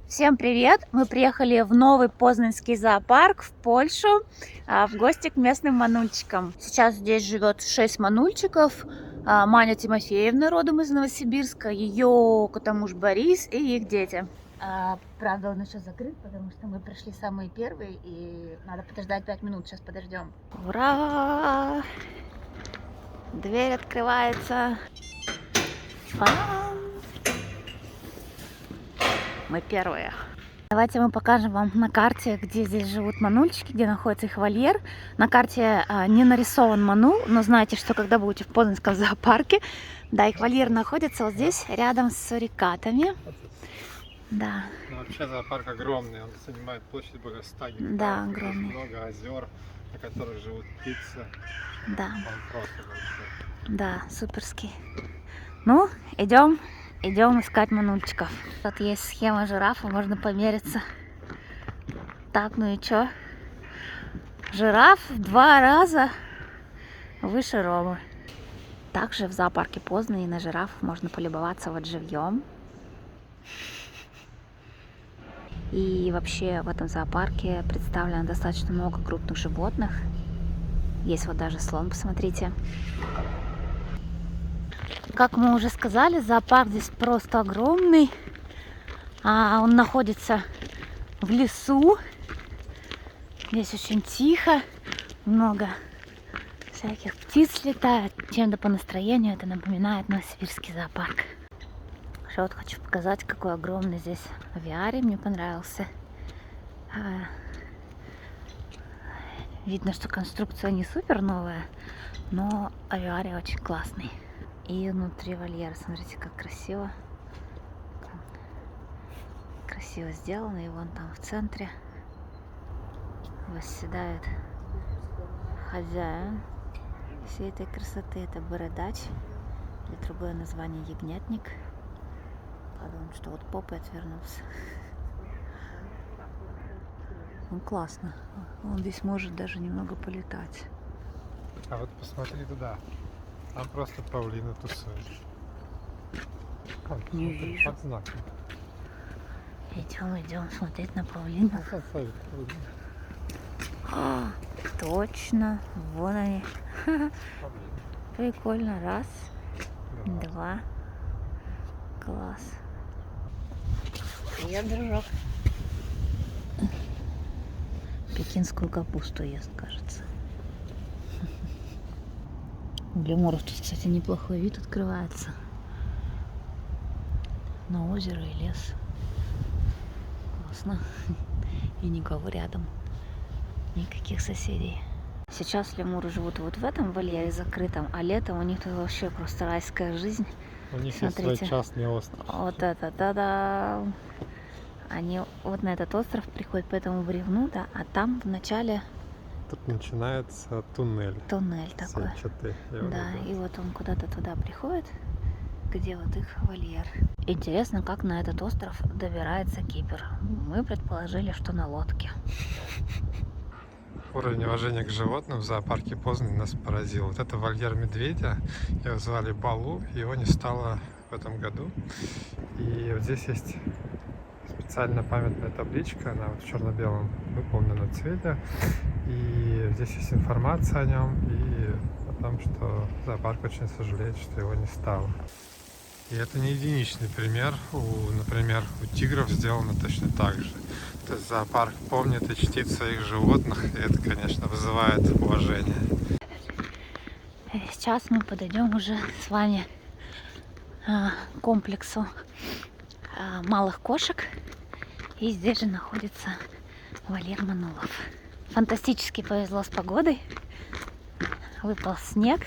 Всем привет! Мы приехали в новый Познанский зоопарк в Польшу в гости к местным манульчикам. Сейчас здесь живет 6 манульчиков. Маня Тимофеевна родом из Новосибирска, ее котомуж Борис и их дети. Правда, он еще закрыт, потому что мы пришли самые первые и надо подождать 5 минут. Сейчас подождем. Ура! Дверь открывается. Мы первые. Давайте мы покажем вам на карте, где здесь живут манульчики, где находится их вольер. На карте не нарисован манул, но знаете, что когда будете в Познанском зоопарке, да, их вольер находится вот здесь, рядом с сурикатами. Да. Ну, вообще зоопарк огромный, он занимает площадь более 100 гектаров. Да, огромный. Много озер, на которых живут птицы. Да. Он просто большой. Да, суперский. Ну, идем искать манульчиков. Тут есть схема жирафа, можно помериться. Так, ну и чё? Жираф в 2 раза выше Ромы. Также в зоопарке Познань и на жирафов можно полюбоваться вот живьем. И вообще в этом зоопарке представлено достаточно много крупных животных. Есть вот даже слон, посмотрите. Как мы уже сказали, зоопарк здесь просто огромный. Он находится в лесу. Здесь очень тихо, много всяких птиц летает. Чем-то по настроению это напоминает Новосибирский зоопарк. Еще вот хочу показать, какой огромный здесь авиарий, мне понравился. Видно, что конструкция не супер новая, но авиарий очень классный. И внутри вольера, смотрите, как красиво. Красиво сделано, и вон там в центре восседает хозяин всей этой красоты. Это бородач, или другое название ягнятник. Подумал, что вот попой отвернулся. Ну классно. Он здесь может даже немного полетать. А вот посмотри туда. Там просто павлины тусуют. Не вижу. Под знаком. Идем смотреть на павлинов. Точно, вон они. Прикольно. Раз, два. Класс. Привет, дружок. Пекинскую капусту ест, кажется. У лемуров тут, кстати, неплохой вид открывается. На озеро и лес. Классно. И никого рядом. Никаких соседей. Сейчас лемуры живут вот в этом вольере закрытом, а летом у них тут вообще просто райская жизнь. У них Смотрите. есть свой частный остров. Вот это, да-да. Они вот на этот остров приходят по этому бревну, да, а там в начале... Тут начинается туннель. Туннель такой. Сетчатый. Да, и вот он куда-то туда приходит, где вот их вольер. Интересно, как на этот остров добирается кипер. Мы предположили, что на лодке. Уровень уважения к животным в зоопарке Познань нас поразил. Вот это вольер медведя, его звали Балу, его не стало в этом году. И вот здесь есть специальная памятная табличка, она вот в черно-белом выполненном цвете. И здесь есть информация о нем и о том, что зоопарк очень сожалеет, что его не стало. И это не единичный пример. Например, у тигров сделано точно так же. То есть зоопарк помнит и чтит своих животных, и это, конечно, вызывает уважение. Сейчас мы подойдем уже с вами к комплексу малых кошек. И здесь же находится вольер манулов. Фантастически повезло с погодой. Выпал снег.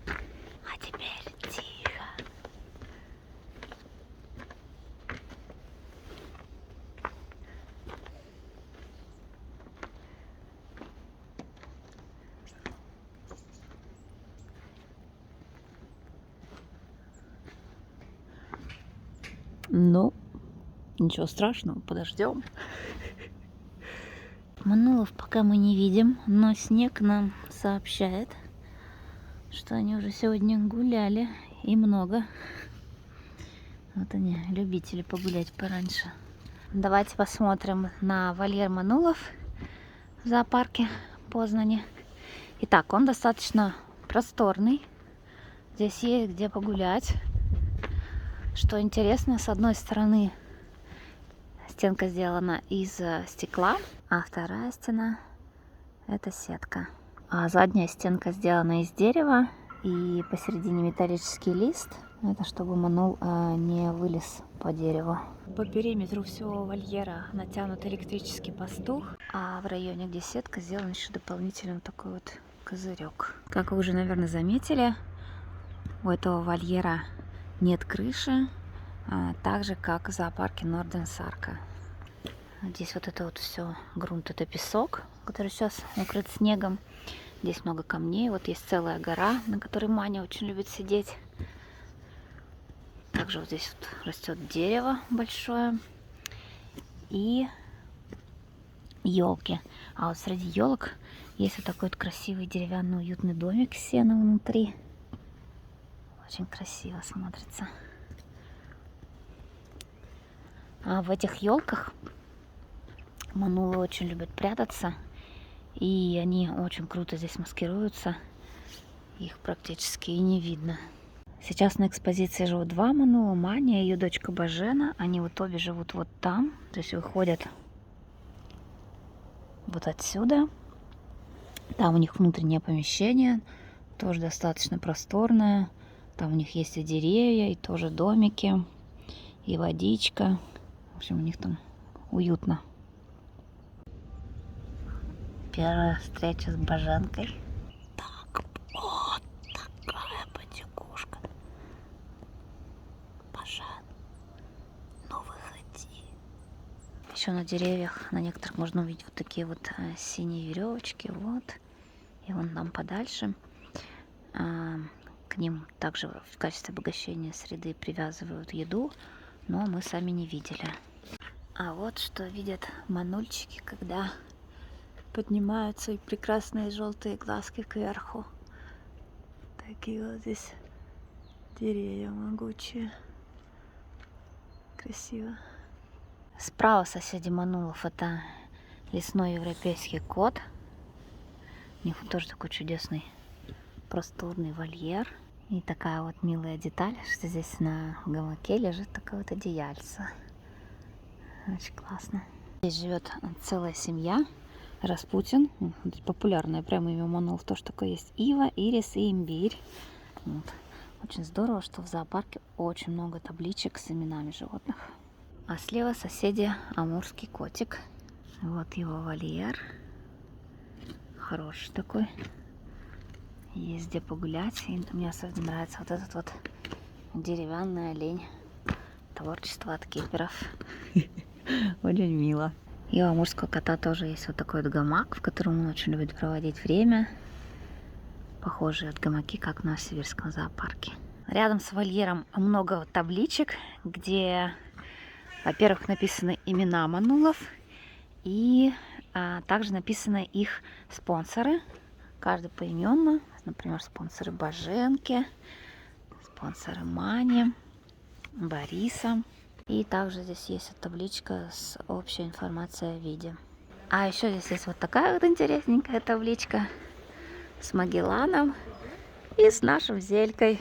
А теперь тихо. Ну, ничего страшного, подождем. Манулов пока мы не видим, но снег нам сообщает, что они уже сегодня гуляли и много. Вот они, любители погулять пораньше. Давайте посмотрим на вольер манулов в зоопарке Познани. Итак, он достаточно просторный. Здесь есть где погулять. Что интересно, с одной стороны стенка сделана из стекла, а вторая стена это сетка. А задняя стенка сделана из дерева, и посередине металлический лист. Это чтобы манул не вылез по дереву. По периметру всего вольера натянут электрический пастух, а в районе, где сетка, сделан еще дополнительный вот такой вот козырек. Как вы уже, наверное, заметили, у этого вольера нет крыши, так же, как в зоопарке Норден Сарка. Здесь вот это вот все грунт, это песок, который сейчас укрыт снегом. Здесь много камней, вот есть целая гора, на которой Маня очень любит сидеть. Также вот здесь вот растет дерево большое и елки. А вот среди елок есть вот такой вот красивый деревянный уютный домик с сеном внутри. Очень красиво смотрится. А в этих елках манулы очень любят прятаться, и они очень круто здесь маскируются. Их практически и не видно. Сейчас на экспозиции живут два манула, Маня и ее дочка Бажена. Они вот обе живут вот там, то есть выходят вот отсюда. Там у них внутреннее помещение, тоже достаточно просторное. Там у них есть и деревья, и тоже домики, и водичка. В общем, у них там уютно. Первая встреча с Баженкой. Так, вот такая потекушка. Бажен, ну выходи. Еще на деревьях, на некоторых можно увидеть вот такие вот синие веревочки. Вот. И вон там подальше. К ним также в качестве обогащения среды привязывают еду, но мы сами не видели. А вот что видят манульчики, когда поднимают свои прекрасные желтые глазки кверху. Такие вот здесь деревья могучие. Красиво. Справа соседи манулов это лесной европейский кот. У них тоже такой чудесный просторный вольер. И такая вот милая деталь, что здесь на гамаке лежит такое вот одеяльце. Очень классно. Здесь живет целая семья. Распутин. Популярное прямо имя манулов тоже такое есть. Ива, Ирис и Имбирь. Вот. Очень здорово, что в зоопарке очень много табличек с именами животных. А слева соседи амурский котик. Вот его вольер. Хороший такой. Есть где погулять. И мне особенно нравится вот этот вот деревянный олень. Творчество от киперов. Очень мило. И у амурского кота тоже есть вот такой вот гамак, в котором он очень любит проводить время. Похожие от гамаки, как в Новосибирском зоопарке. Рядом с вольером много табличек, где, во-первых, написаны имена манулов. И также написаны их спонсоры. Каждый поименно. Например, спонсоры Баженки, спонсоры Мани, Бориса. И также здесь есть табличка с общей информацией о виде. А еще здесь есть вот такая вот интересненькая табличка с Магелланом и с нашим Зелькой.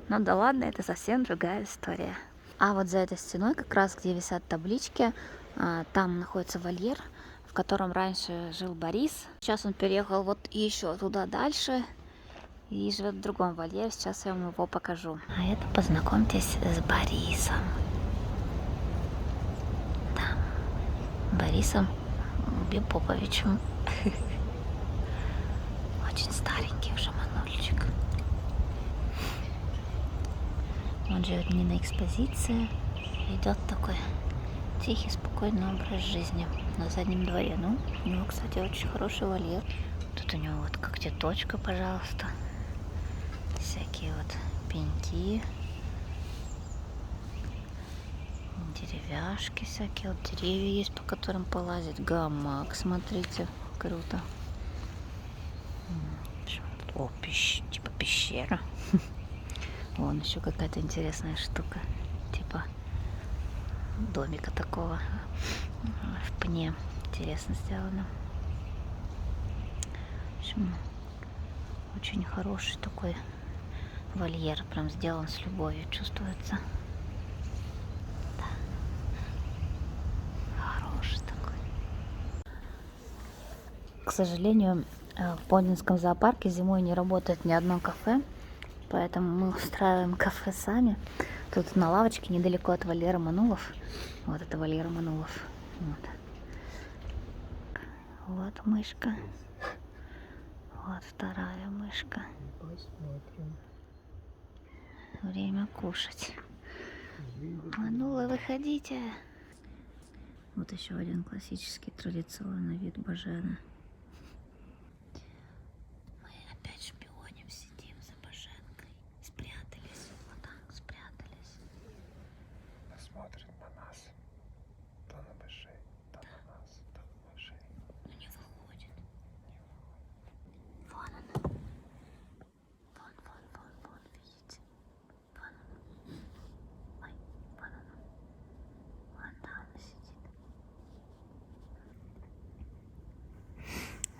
Но да ладно, это совсем другая история. А вот за этой стеной, как раз где висят таблички, там находится вольер, в котором раньше жил Борис. Сейчас он переехал вот еще туда дальше и живет в другом вольере. Сейчас я вам его покажу. А это познакомьтесь с Борисом. Да, Борисом Бипоповичем. Очень старенький уже манульчик. Он живет не на экспозиции, ведет такой тихий, спокойный образ жизни на заднем дворе. Ну, у него, кстати, очень хороший вольер. Тут у него вот когтеточка, пожалуйста. Всякие вот пеньки. Деревяшки всякие. Вот деревья есть, по которым полазить. Гамак, смотрите, круто. О, типа пещера. Вон еще какая-то интересная штука. домика такого в пне. Интересно сделано. В общем, очень хороший такой вольер. Прям сделан с любовью, чувствуется. Да. Хороший такой. К сожалению, в Познанском зоопарке зимой не работает ни одно кафе, поэтому мы устраиваем кафе сами. Тут на лавочке недалеко от вольера Манулов. Вот это вольер Манулов. Вот. Вот мышка. Вот вторая мышка. Посмотрим. Время кушать. Манулы, выходите. Вот еще один классический традиционный вид Бажена. Мы опять шпионим, сидим за Баженкой. Спрятались. Вот так, спрятались. Смотрит на нас. То на мышей, то на нас, то на мышей. Но не выходит. Вон она. Вон, видите? Вон она. Ой, вон она. Вон там сидит.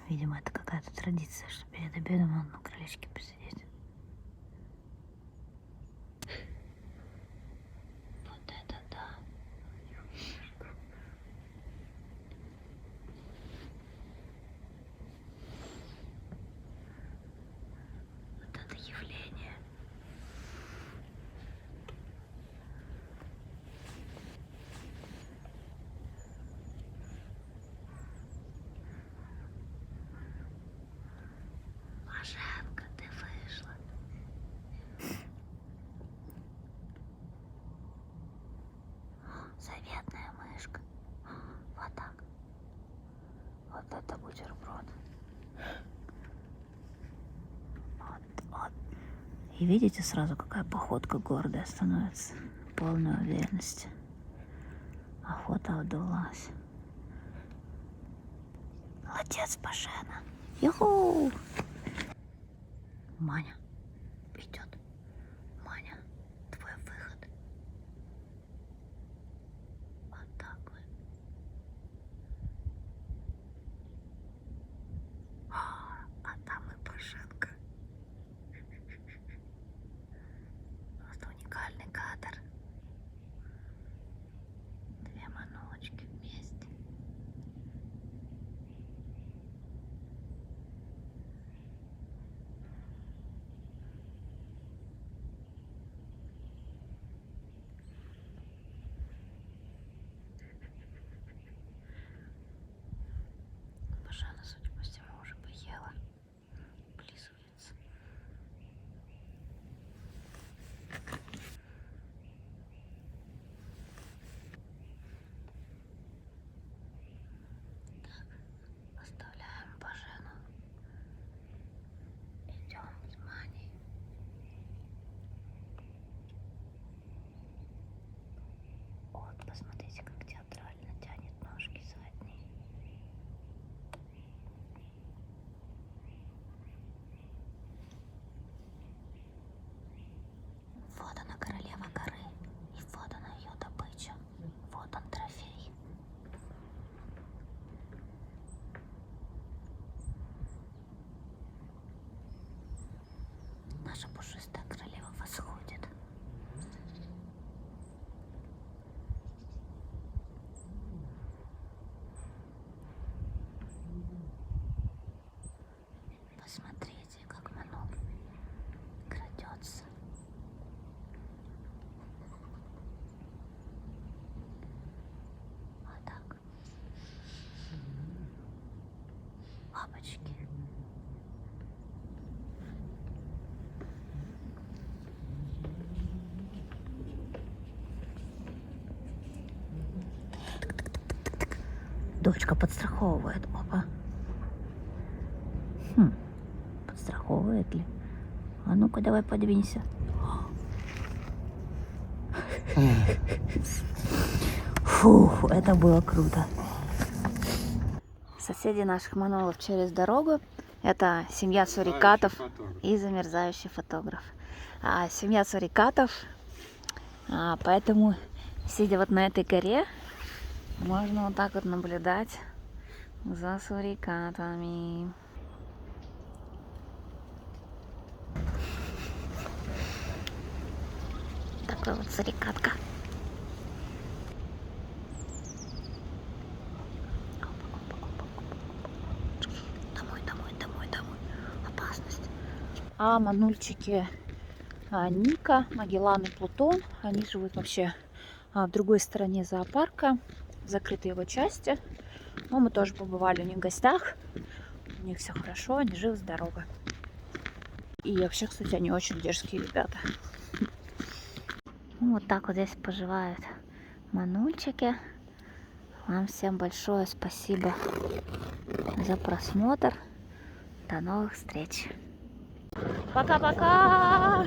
Видимо, это какая-то традиция, что перед обедом надо на крылечке посидеть. Вот это да. Вот это явление. Баженка, ты вышла. Заветная мышка. Вот так. Вот это бутерброд. Вот. И видите сразу, какая походка гордая становится. Полная уверенность. Охота удалась. Молодец, Бажена. Юху! Маня идет. Маня, твой выход. Вот так вот. А там и Баженка. Просто уникальный кадр. Две манулочки вместе. Бажена, судя по всему, уже поела. Облизывается. Так, оставляем Бажену. Идем с Маней. Вот, посмотрите, как театрально тянет ножки задние. Вот она, королева горы. И вот она, ее добыча. Вот он, трофей. Наша пушистая королева восходит. Посмотрите, как Манул крадется. Вот так. Лапочки. Дочка подстраховывает. Опа. Подстраховывает ли? А ну-ка, давай подвинься. Фух, это было круто. Соседи наших Манулов через дорогу. Это семья сурикатов и замерзающий фотограф. Семья сурикатов, поэтому Сидя вот на этой горе, можно вот так вот наблюдать за сурикатами. Такой вот сурикатка. Домой. Опасность. А манульчики Ника, Магеллан и Плутон, они живут вообще в другой стороне зоопарка, в закрытой его части. Но мы тоже побывали у них в гостях. У них все хорошо, они живы-здоровы. И вообще, кстати, они очень дерзкие ребята. Ну, вот так вот здесь поживают манульчики. Вам всем большое спасибо за просмотр. До новых встреч. Пока-пока!